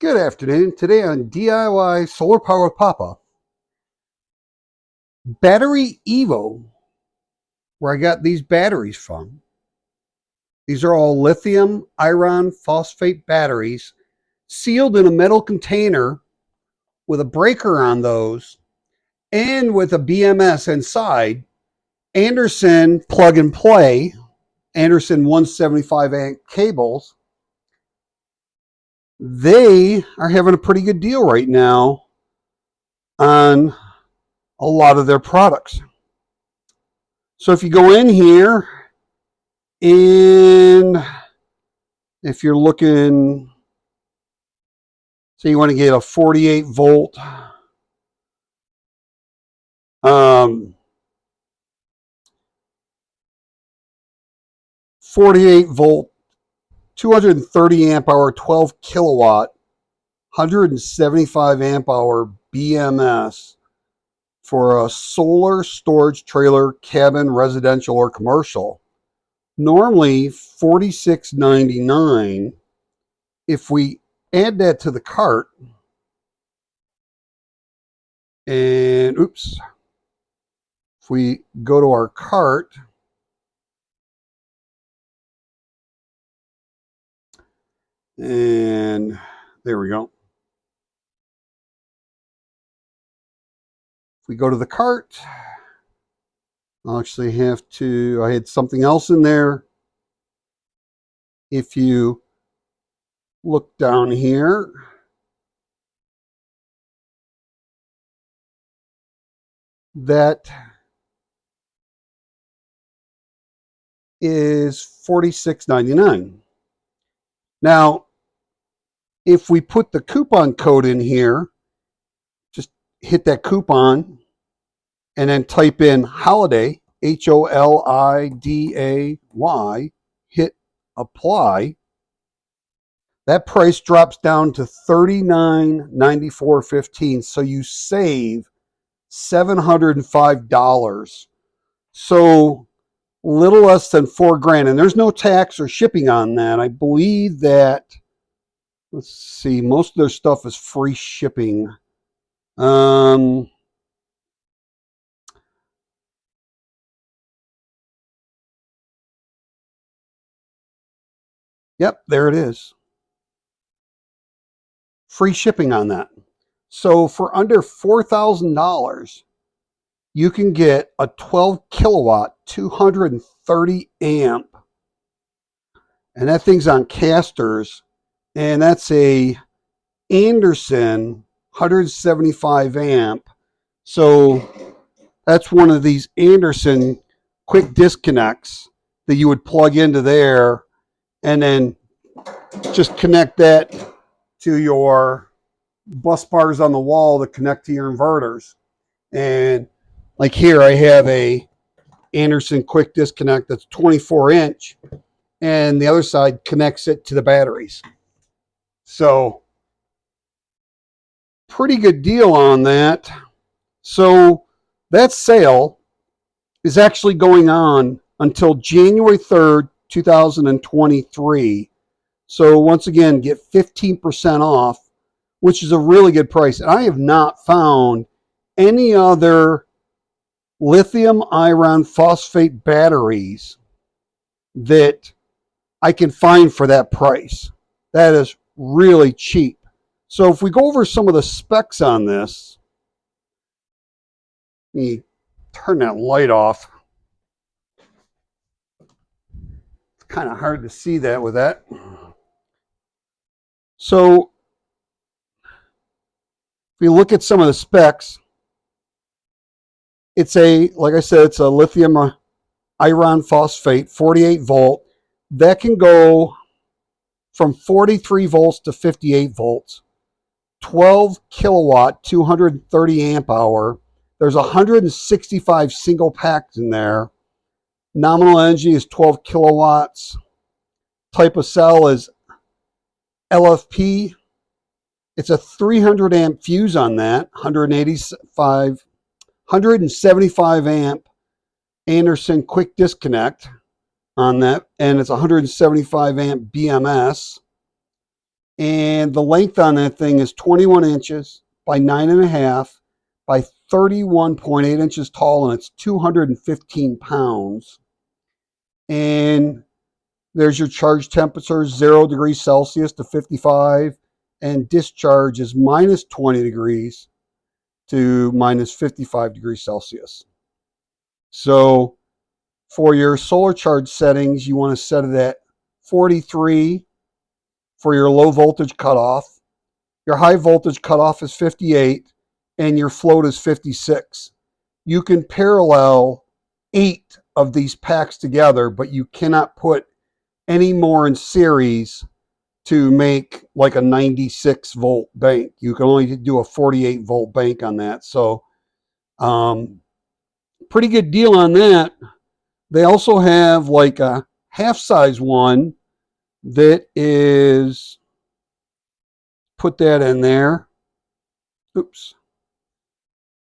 Good afternoon. Today on DIY Solar Power with Papa, Battery Evo, where I got these batteries from. These are all lithium iron phosphate batteries sealed in a metal container with a breaker on those and with a BMS inside. Anderson plug and play, Anderson 175 amp cables. They are having a pretty good deal right now on a lot of their products. So if you go in here and if you're looking, say you want to get a 48 volt, 48 volt, 230 amp hour, 12 kilowatt, 175 amp hour BMS for a solar storage trailer, cabin, residential, or commercial. Normally $46.99. If we add that to the cart, and oops, if we go to our cart, and there we go. If we go to the cart, I'll actually have to, I had something else in there. If you look down here, that is $46.99. Now, if we put the coupon code in here, just hit that coupon and then type in holiday, HOLIDAY, hit apply. That price drops down to $39.94.15. So you save $705. So little less than $4,000. And there's no tax or shipping on that. I believe that, let's see, most of their stuff is free shipping. Yep, there it is. Free shipping on that. So for under $4,000, you can get a 12 kilowatt, 230 amp, and that thing's on casters, and that's a Anderson 175 amp. So that's one of these Anderson quick disconnects that you would plug into there and then just connect that to your bus bars on the wall to connect to your inverters. And like here, I have a Anderson quick disconnect that's 24 inch, and the other side connects it to the batteries. So pretty good deal on that. So that sale is actually going on until January 3rd, 2023. So once again, get 15% off, which is a really good price. And I have not found any other lithium iron phosphate batteries that I can find for that price. That is really cheap. So if we go over some of the specs on this, let me turn that light off. It's kind of hard to see that with that. So if we look at some of the specs, it's a, like I said, it's a lithium iron phosphate, 48 volt. That can go from 43 volts to 58 volts. 12 kilowatt, 230 amp hour. There's 165 single packs in there. Nominal energy is 12 kilowatts. Type of cell is LiFePO4. It's a 300 amp fuse on that, 175 amp Anderson quick disconnect on that, and it's 175 amp BMS. And the length on that thing is 21 inches by 9.5 by 31.8 inches tall, and it's 215 pounds. And there's your charge temperature, 0 degrees Celsius to 55, and discharge is minus 20 degrees to minus 55 degrees Celsius. So for your solar charge settings, you want to set it at 43 for your low voltage cutoff. Your high voltage cutoff is 58, and your float is 56. You can parallel 8 of these packs together, but you cannot put any more in series to make like a 96 volt bank. You can only do a 48 volt bank on that. So pretty good deal on that. They also have like a half size one that is, put that in there. Oops.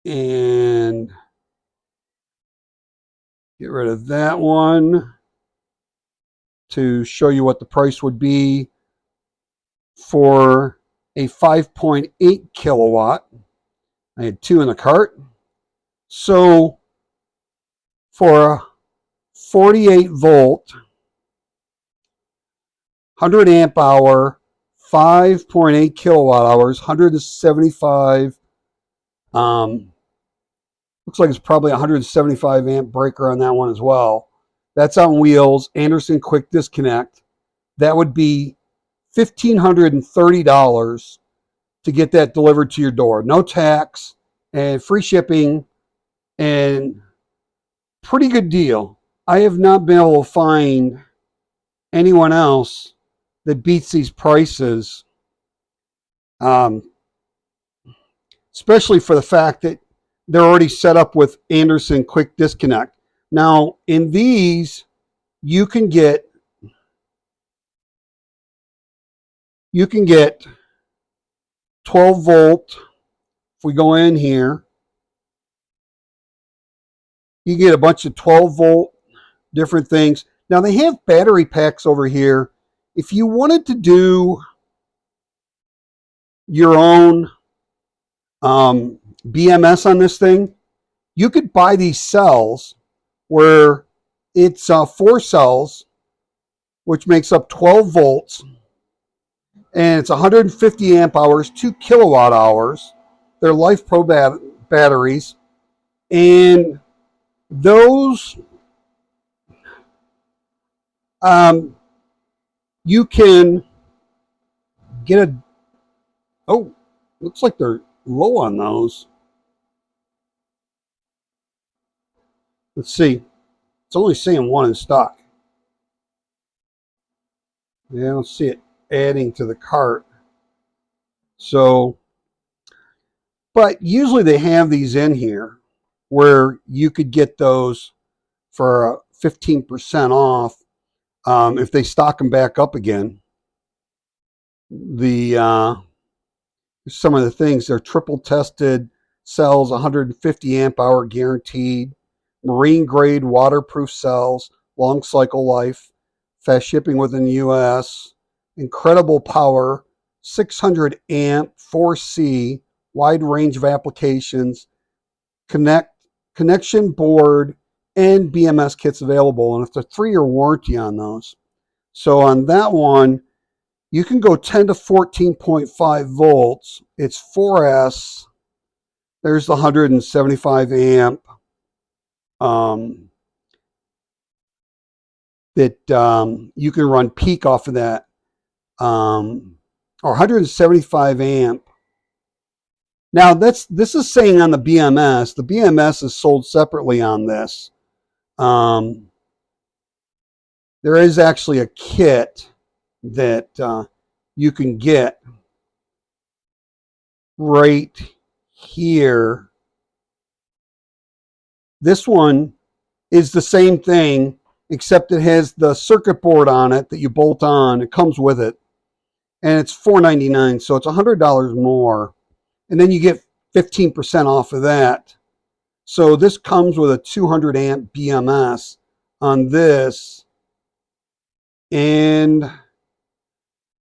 And get rid of that one to show you what the price would be for a 5.8 kilowatt. I had 2 in the cart. So for a 48 volt, 100 amp hour, 5.8 kilowatt hours, 175, looks like it's probably 175 amp breaker on that one as well. That's on wheels, Anderson quick disconnect. That would be $1,530 to get that delivered to your door. No tax and free shipping, and pretty good deal. I have not been able to find anyone else that beats these prices, especially for the fact that they're already set up with Anderson quick disconnect. Now, in these, you can get 12 volt. If we go in here, you get a bunch of 12 volt different things. Now they have battery packs over here. If you wanted to do your own BMS on this thing, you could buy these cells where it's 4 cells, which makes up 12 volts, and it's 150 amp hours, 2 kilowatt hours. They're LiFePO batteries, and those you can get looks like they're low on those. Let's see. It's only saying 1 in stock. Yeah, I don't see it adding to the cart. So, but usually they have these in here where you could get those for 15% off if they stock them back up again. Some of the things, they're triple tested cells, 150 amp hour guaranteed, marine grade waterproof cells, long cycle life, fast shipping within the US, incredible power, 600 amp 4C, wide range of applications, connection board, and BMS kits available, and it's a 3-year warranty on those. So on that one, you can go 10 to 14.5 volts. It's 4S. There's the 175 amp that you can run peak off of that, or 175 amp. Now this is saying on the BMS. The BMS is sold separately on this. There is actually a kit that you can get right here. This one is the same thing, except it has the circuit board on it that you bolt on. It comes with it, and it's $4.99, so it's $100 more, and then you get 15% off of that. So this comes with a 200 amp BMS on this, and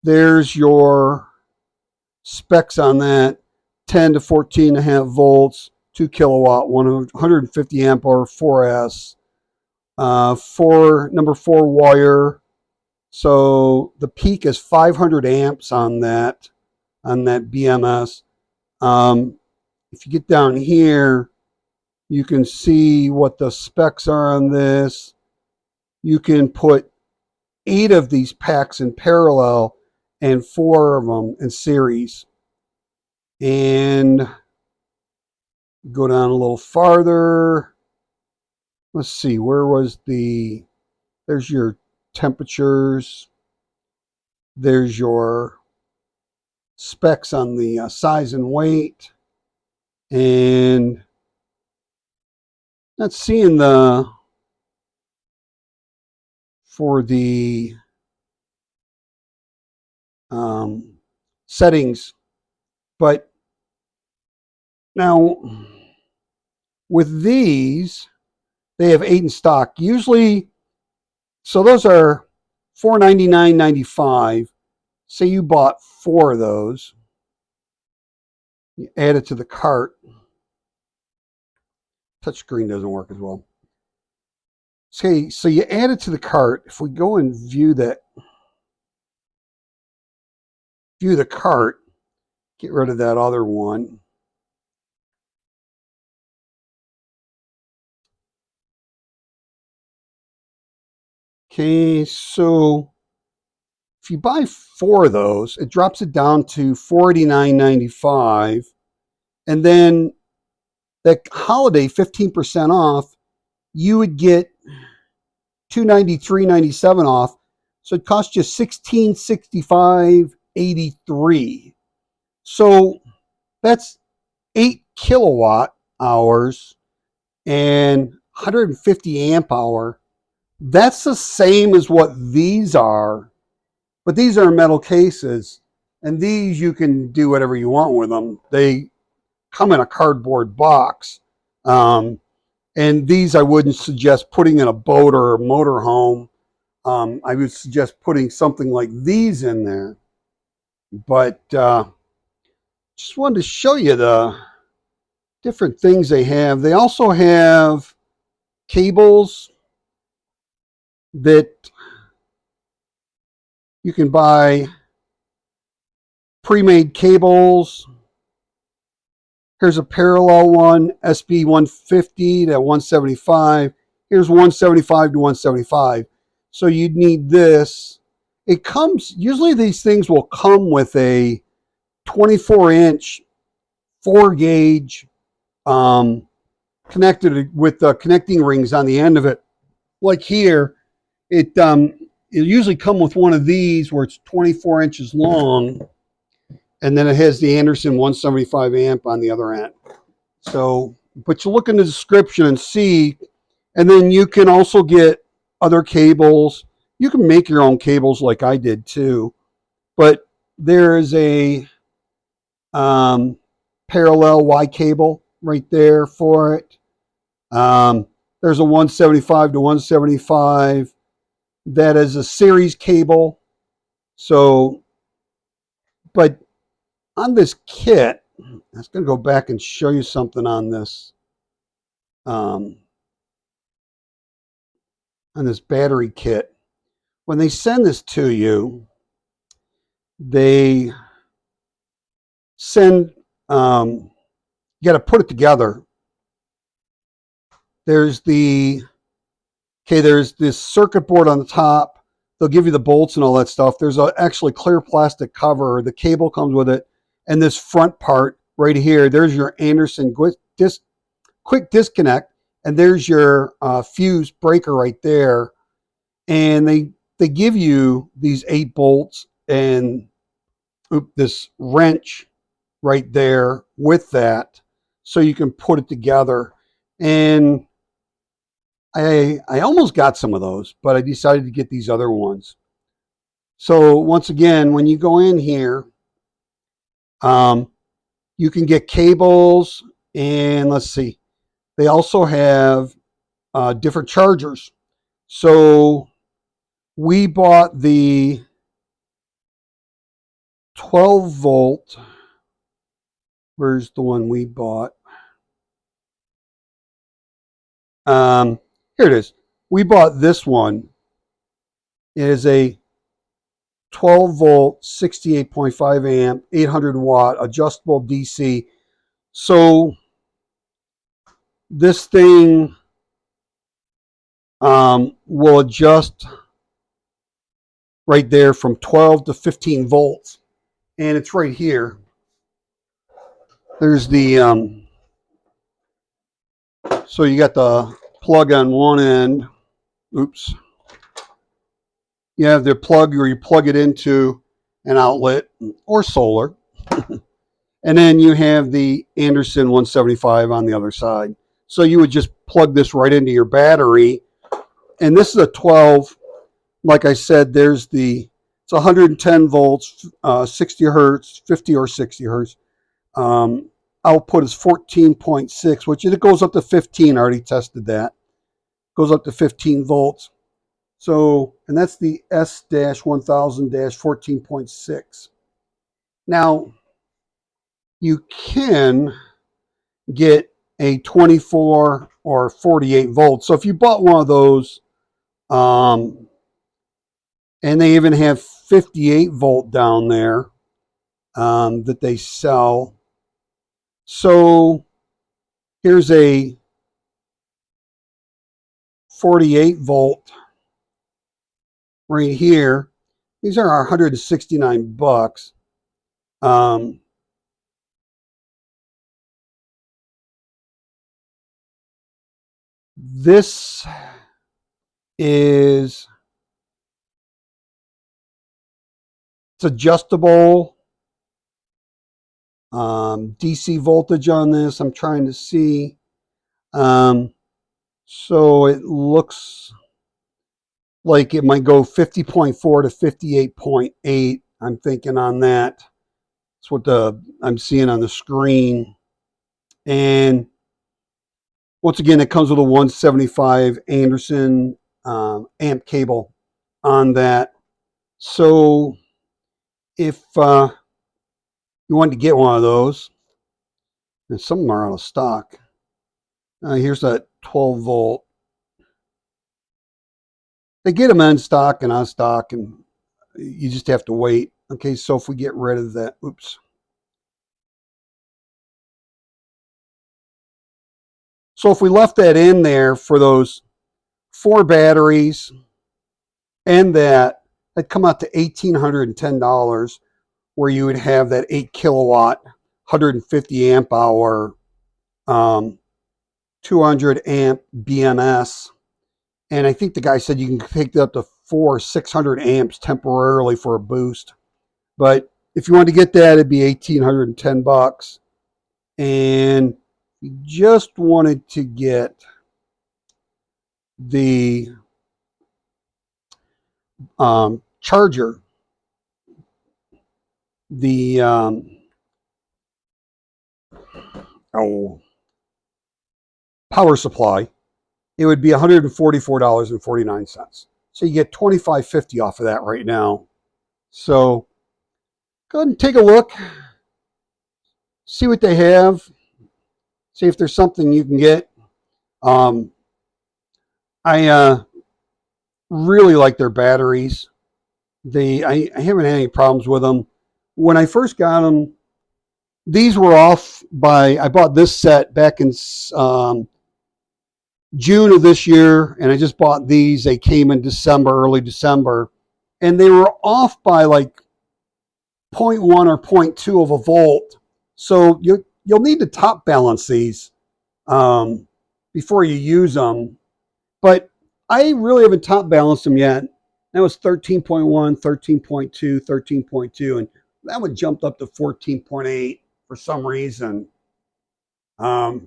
there's your specs on that. 10 to 14.5 volts, 2 kilowatt, 150 amp hour, 4S, number 4 wire. So the peak is 500 amps on that BMS. If you get down here, you can see what the specs are on this. You can put 8 of these packs in parallel and 4 of them in series. And go down a little farther. Let's see, where was there's your temperatures. There's your specs on the size and weight. And not seeing for the settings. But now with these, they have 8 in stock. Usually, so those are $499.95. Say you bought 4 of those. You add it to the cart. Touchscreen doesn't work as well. Okay, so you add it to the cart. If we go and view the cart, get rid of that other one. Okay, so if you buy 4 of those, it drops it down to $489.95. And then that holiday 15% off, you would get $293.97 off. So it costs you $1665.83. So that's 8 kilowatt hours and 150 amp hour. That's the same as what these are, but these are metal cases, and these you can do whatever you want with them. They come in a cardboard box, and these I wouldn't suggest putting in a boat or a motorhome. I would suggest putting something like these in there. But just wanted to show you the different things they have. They also have cables that you can buy, pre-made cables. Here's a parallel one, SB 150 to 175. Here's 175 to 175. So you'd need this. It comes, usually these things will come with a 24-inch 4-gauge connected with the connecting rings on the end of it. Like here, it'll usually come with one of these where it's 24 inches long, and then it has the Anderson 175 amp on the other end. So, but you look in the description and see, and then you can also get other cables. You can make your own cables like I did too, but there is a parallel Y cable right there for it. There's a 175 to 175. That is a series cable. So, but on this kit, I was going to go back and show you something on this battery kit. When they send this to you, they send, you got to put it together. There's there's this circuit board on the top. They'll give you the bolts and all that stuff. There's actually clear plastic cover. The cable comes with it. And this front part right here, there's your Anderson quick disconnect. And there's your fuse breaker right there. And they give you these 8 bolts and this wrench right there with that, so you can put it together. And I almost got some of those, but I decided to get these other ones. So once again, when you go in here, you can get cables, and let's see, they also have different chargers. So we bought the 12 volt. Where's the one we bought? Here it is. We bought this one. It is a 12 volt, 68.5 amp, 800 watt, adjustable DC. So this thing will adjust right there from 12 to 15 volts. And it's right here. There's the, so you got the plug on one end. Oops. You have the plug where you plug it into an outlet or solar. And then you have the Anderson 175 on the other side. So you would just plug this right into your battery. And this is a 12. Like I said, there's it's 110 volts, 60 hertz, 50 or 60 hertz. Output is 14.6, which it goes up to 15. I already tested that. Goes up to 15 volts. So, and that's the S-1000-14.6. Now, you can get a 24 or 48 volts. So if you bought one of those, and they even have 58 volt down there that they sell. So here's a 48 volt right here. These are 169 bucks. This is, it's adjustable. DC voltage on this, I'm trying to see. So it looks like it might go 50.4 to 58.8. I'm thinking on that. That's what I'm seeing on the screen. And once again, it comes with a 175 Anderson amp cable on that. So if you wanted to get one of those, and some of them are out of stock. Here's that 12 volt. They get them in stock and out of stock, and you just have to wait. Okay, so if we get rid of that, oops. So if we left that in there for those 4 batteries and that, that'd come out to $1,810, where you would have that 8 kilowatt, 150 amp hour, 200 amp BMS. And I think the guy said you can take that up to 400 or 600 amps temporarily for a boost. But if you wanted to get that, it'd be $1,810. And you just wanted to get the charger, the power supply, it would be $144.49. So you get $25.50 off of that right now. So go ahead and take a look, see what they have, see if there's something you can get. I really like their batteries. I haven't had any problems with them. When I first got them, these were off by, I bought this set back in June of this year, and I just bought these. They came in December, early December, and they were off by like 0.1 or 0.2 of a volt. So you'll need to top balance these before you use them. But I really haven't top balanced them yet. That was 13.1, 13.2, 13.2, and that one jumped up to 14.8 for some reason. I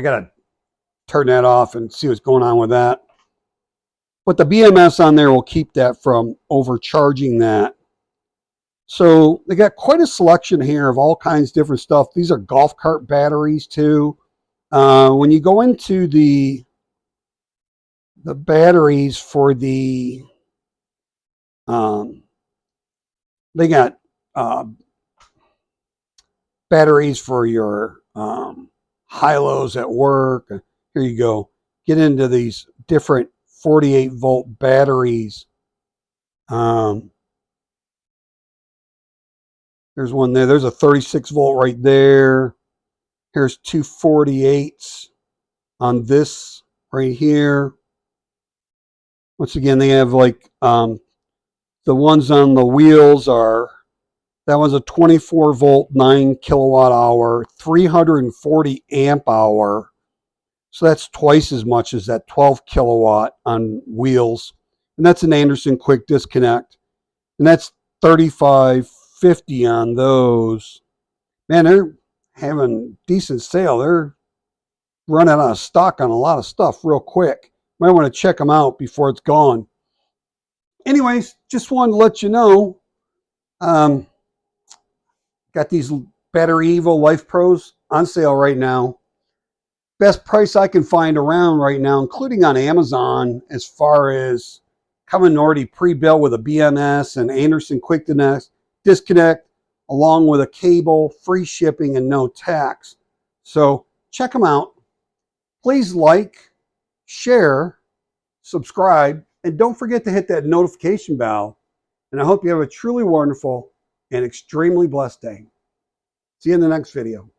got to turn that off and see what's going on with that. But the BMS on there will keep that from overcharging that. So they got quite a selection here of all kinds of different stuff. These are golf cart batteries too. When you go into the batteries for the, they got batteries for your high-lows at work. Here you go. Get into these different 48-volt batteries. There's one there. There's a 36-volt right there. Here's two 48s on this right here. Once again, they have like the ones on the wheels are, that one's a 24-volt, 9 kilowatt hour, 340 amp hour. So that's twice as much as that 12 kilowatt on wheels. And that's an Anderson quick disconnect. And that's $35.50 on those. Man, they're having decent sale. They're running out of stock on a lot of stuff real quick. Might want to check them out before it's gone. Anyways, just wanted to let you know. Got these Battery Evo Life Pros on sale right now. Best price I can find around right now, including on Amazon, as far as coming already pre-built with a BMS and Anderson Quick Disconnect, along with a cable, free shipping, and no tax. So check them out. Please like, share, subscribe, and don't forget to hit that notification bell. And I hope you have a truly wonderful and extremely blessed day. See you in the next video.